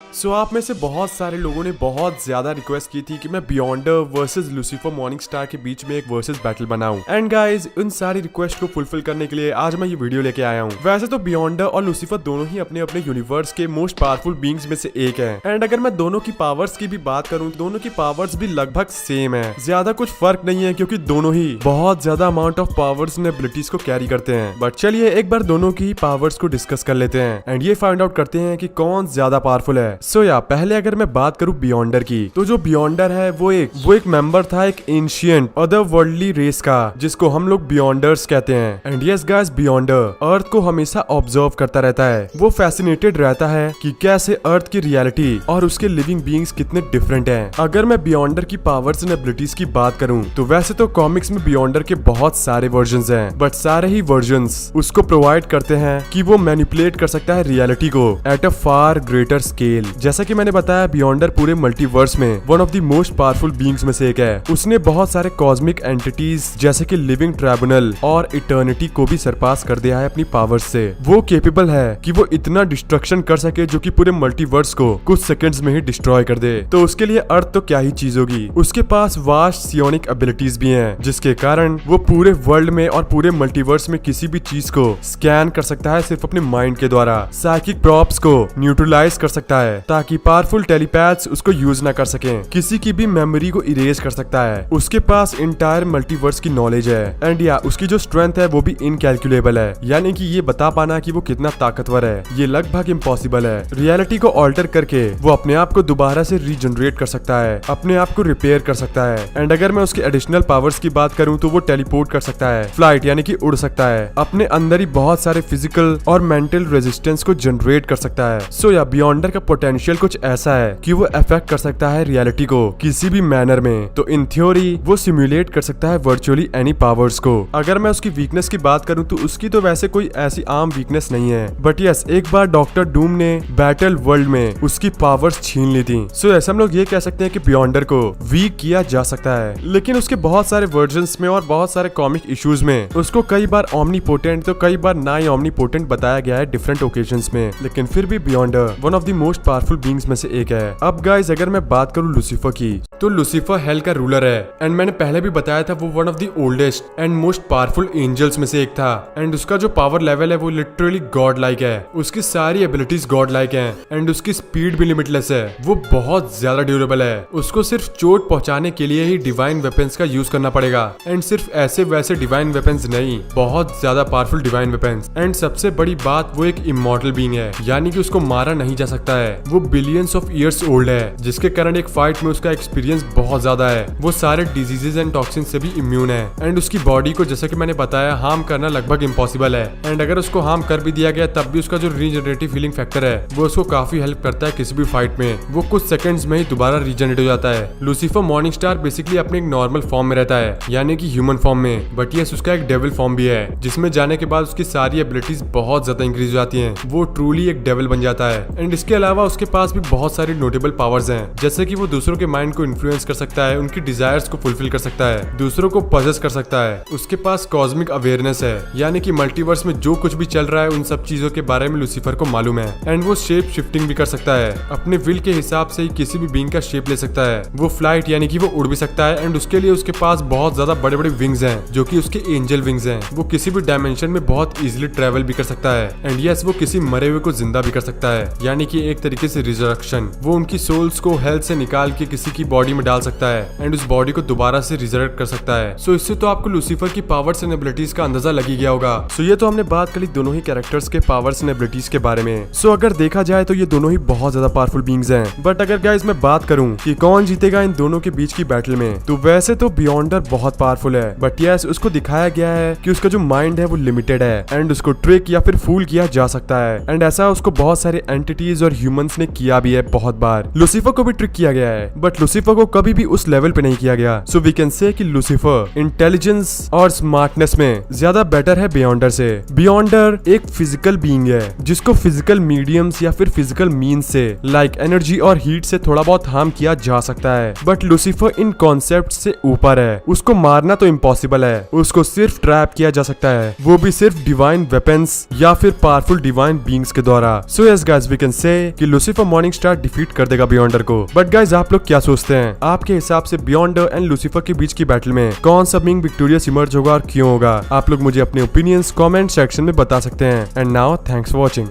आप में से बहुत सारे लोगों ने बहुत ज्यादा रिक्वेस्ट की थी कि मैं बियॉन्डर वर्सेस लूसीफर मॉर्निंग स्टार के बीच में एक वर्सेस बैटल बनाऊं। एंड गाइज, उन सारी रिक्वेस्ट को फुलफिल करने के लिए आज मैं ये वीडियो लेके आया हूँ। वैसे तो बियॉन्डर और लूसीफर दोनों ही अपने अपने यूनिवर्स के मोस्ट पावरफुल बींग्स में से एक है। एंड अगर मैं दोनों की पावर्स की भी बात करूँ, दोनों की पावर्स भी लगभग सेम है, ज्यादा कुछ फर्क नहीं है, क्योंकि दोनों ही बहुत ज्यादा amount of powers and abilities को कैरी करते हैं। बट चलिए एक बार दोनों की पावर्स को डिस्कस कर लेते हैं एंड ये फाइंड आउट करते हैं कि कौन ज्यादा पावरफुल है। पहले अगर मैं बात करूं बियॉन्डर की, तो जो बियॉन्डर है वो एक मेंबर था एक एंशिएंट अदर वर्ल्डली रेस का, जिसको हम लोग बियॉन्डर्स कहते हैं। एंड यस गाइस, बियॉन्डर अर्थ को हमेशा ऑब्जर्व करता रहता है। वो फैसिनेटेड रहता है कि कैसे अर्थ की रियलिटी और उसके लिविंग बीइंग्स कितने डिफरेंट हैं। अगर मैं बियॉन्डर की पावर्स एंड एबिलिटीज की बात करूं, तो वैसे तो कॉमिक्स में बियॉन्डर के बहुत सारे वर्जन्स हैं, बट सारे ही वर्जन्स उसको प्रोवाइड करते हैं कि वो मैनिपुलेट कर सकता है रियलिटी को at a far greater scale. जैसा कि मैंने बताया, बियॉन्डर पूरे मल्टीवर्स में one of the most powerful beings में से एक है। उसने बहुत सारे कॉस्मिक एंटिटीज जैसे कि लिविंग ट्राइब्यूनल और इटर्निटी को भी सरपास कर दिया है अपनी पावर्स से। वो केपेबल है कि वो इतना डिस्ट्रक्शन कर सके जो कि पूरे मल्टीवर्स को कुछ सेकंड्स में ही डिस्ट्रॉय कर दे। तो उसके लिए अर्थ तो क्या ही चीज होगी। उसके पास वास्ट सियोनिक एबिलिटीज भी हैं, जिसके कारण वो पूरे वर्ल्ड में और पूरे मल्टीवर्स में किसी भी चीज को स्कैन कर सकता है सिर्फ अपने माइंड के द्वारा। साइकिक प्रॉप्स को न्यूट्रलाइज कर सकता है ताकि पावरफुल टेलीपैथ्स उसको यूज ना कर सकें। किसी की भी मेमोरी को इरेज कर सकता है। उसके पास इंटायर मल्टीवर्स की नॉलेज है। एंड या उसकी जो स्ट्रेंथ है वो भी इनकैलकुलेबल है, यानी कि ये बता पाना कि वो कितना ताकतवर है ये लगभग इम्पॉसिबल है। रियलिटी को ऑल्टर करके वो अपने आप को दोबारा से रीजनरेट कर सकता है, अपने आप को रिपेयर कर सकता है। एंड अगर मैं उसके एडिशनल पावर्स की बात करूं, तो वो टेलीपोर्ट कर सकता है, फ्लाइट यानी कि उड़ सकता है, अपने अंदर ही बहुत सारे फिजिकल और मेंटल रेजिस्टेंस को जनरेट कर सकता है। बियॉन्डर का पोटेंशियल कुछ ऐसा है कि वो अफेक्ट कर सकता है रियलिटी को किसी भी मैनर में। तो इन थ्योरी वो सिमुलेट कर सकता है वर्चुअली एनी पावर्स को। अगर मैं उसकी वीकनेस की बात करूं, तो उसकी तो वैसे कोई ऐसी आम वीकनेस नहीं है, बट यस, एक बार डॉक्टर डूम ने बैटल वर्ल्ड में उसकी पावर्स छीन ली थी। ऐसे हम लोग ये कह सकते हैं कि बियॉन्डर को वीक किया जा सकता है। लेकिन उसके बहुत सारे वर्जन्स में और बहुत सारे कॉमिक इश्यूज में उसको कई बार ओमनीपोटेंट तो कई बार ना ही ओमनीपोटेंट बताया गया है डिफरेंट ओकेजन्स में। लेकिन फिर भी बियॉन्डर one of the most powerful beings में से एक है। अब गाइस, अगर मैं बात करूं लूसीफर की, तो लूसीफर हेल का रूलर है। एंड मैंने पहले भी बताया था वो one of the oldest and most powerful angels में से एक था। एंड उसका जो पावर लेवल है वो लिटरली गॉड लाइक है। उसकी सारी एबिलिटीज गॉड लाइक है एंड उसकी स्पीड भी लिमिटलेस है। वो बहुत ज्यादा ड्यूरेबल है। उसको सिर्फ चोट पहुंचाने के लिए ही डिवाइन वेपन्स का यूज करना पड़ेगा। एंड सिर्फ ऐसे वैसे डिवाइन वेपन्स नहीं, बहुत ज्यादा पावरफुल डिवाइन वेपन्स। एंड सबसे बड़ी बात, वो एक इमॉर्टल बीइंग है, यानी कि उसको मारा नहीं जा सकता है। वो बिलियंस ऑफ ईयर्स ओल्ड है, जिसके कारण एक फाइट में उसका एक्सपीरियंस बहुत ज्यादा है। वो सारे डिजीजेस एंड टॉक्सिन से भी इम्यून है। एंड उसकी बॉडी को, जैसा कि मैंने बताया, हार्म करना लगभग इम्पॉसिबल है। एंड अगर उसको हार्म कर भी दिया गया, तब भी उसका जो रीजनरेटिव हीलिंग फैक्टर है वो उसको काफी हेल्प करता है किसी भी फाइट में। वो कुछ सेकंड्स में ही दोबारा रीजनरेट हो जाता है। लूसीफर मॉर्निंग स्टार बेसिकली अपने एक नॉर्मल फॉर्म में रहता है, यानी कि ह्यूमन फॉर्म में, बट यस, उसका एक डेविल फॉर्म भी है, जिसमें जाने के बाद उसकी सारी एबिलिटीज बहुत ज्यादा इंक्रीज हो जाती हैं। वो ट्रूली एक डेविल बन जाता है। एंड इसके अलावा उसके पास भी बहुत सारी नोटेबल पावर्स हैं, जैसे कि वो दूसरों के माइंड को इन्फ्लुएंस कर सकता है, उनकी डिजायर्स को फुलफिल कर सकता है, दूसरों को पजेस कर सकता है। उसके पास कॉस्मिक अवेयरनेस है, यानी कि मल्टीवर्स में जो कुछ भी चल रहा है उन सब चीजों के बारे में लूसीफर को मालूम है। एंड वो शेप शिफ्टिंग भी कर सकता है, अपने विल के हिसाब से ही किसी भी बीइंग का शेप ले सकता है। वो फ्लाइट यानी कि वो उड़ भी सकता है। एंड उसके लिए उसके पास बहुत ज्यादा बड़े बड़े विंग्स हैं, जो कि उसके एंजल विंग्स हैं। वो किसी भी डायमेंशन में बहुत इजीली ट्रेवल भी कर सकता है। एंड यस, वो किसी मरे हुए को जिंदा भी कर सकता है, यानी कि एक तरीके से रिजरेक्शन। वो उनकी सोल्स को हेल्थ से निकाल के किसी की बॉडी में डाल सकता है एंड उस बॉडी को दोबारा से रिजरेक्ट कर सकता है। इससे तो आपको लूसीफर की पावर्स एंड एबिलिटीज का अंदाजा लग ही गया होगा। ये तो हमने बात करी दोनों ही कैरेक्टर्स के पावर्स एंड एबिलिटीज के बारे में। अगर देखा जाए तो ये दोनों ही बहुत ज्यादा पावरफुल बीइंग्स हैं। बट अगर गाइस मैं बात करूं कि कौन जीतेगा इन दोनों के बीच की बैटल में, तो वैसे तो बियॉन्डर बहुत पावरफुल है, बट यस, उसको दिखाया गया है कि उसका जो माइंड है वो लिमिटेड है एंड उसको ट्रिक या फिर फूल किया जा सकता है। एंड ऐसा उसको बहुत सारे एंटिटीज और ह्यूमंस ने किया भी है बहुत बार। लूसीफर को भी ट्रिक किया गया है, बट लूसीफर को कभी भी उस लेवल पे नहीं किया गया। वी कैन से कि लूसीफर इंटेलिजेंस और स्मार्टनेस में ज्यादा बेटर है बियॉन्डर से। बियॉन्डर एक फिजिकल बीइंग है, जिसको फिजिकल मीडियम्स या फिर फिजिकल मीन से लाइक एनर्जी और हीट से थोड़ा बहुत हार्म किया जा सकता है। बट लूसीफर इन कॉन्सेप्ट से ऊपर है। उसको मारना तो इम्पॉसिबल है, उसको सिर्फ ट्रैप किया जा सकता है, वो भी सिर्फ डिवाइन वेपन्स या फिर पावरफुल डिवाइन बीइंग्स के द्वारा। Yes guys, we can say कि लूसीफर मॉर्निंग स्टार डिफीट कर देगा बियॉन्डर को। बट गाइज आप लोग क्या सोचते हैं, आपके हिसाब से बियॉन्डर एंड लूसीफर के बीच की बैटल में कौन सा बीइंग विक्टोरियस इमर्ज होगा और क्यों होगा? आप लोग मुझे अपने ओपिनियंस कमेंट सेक्शन में बता सकते हैं। And now thanks for watching.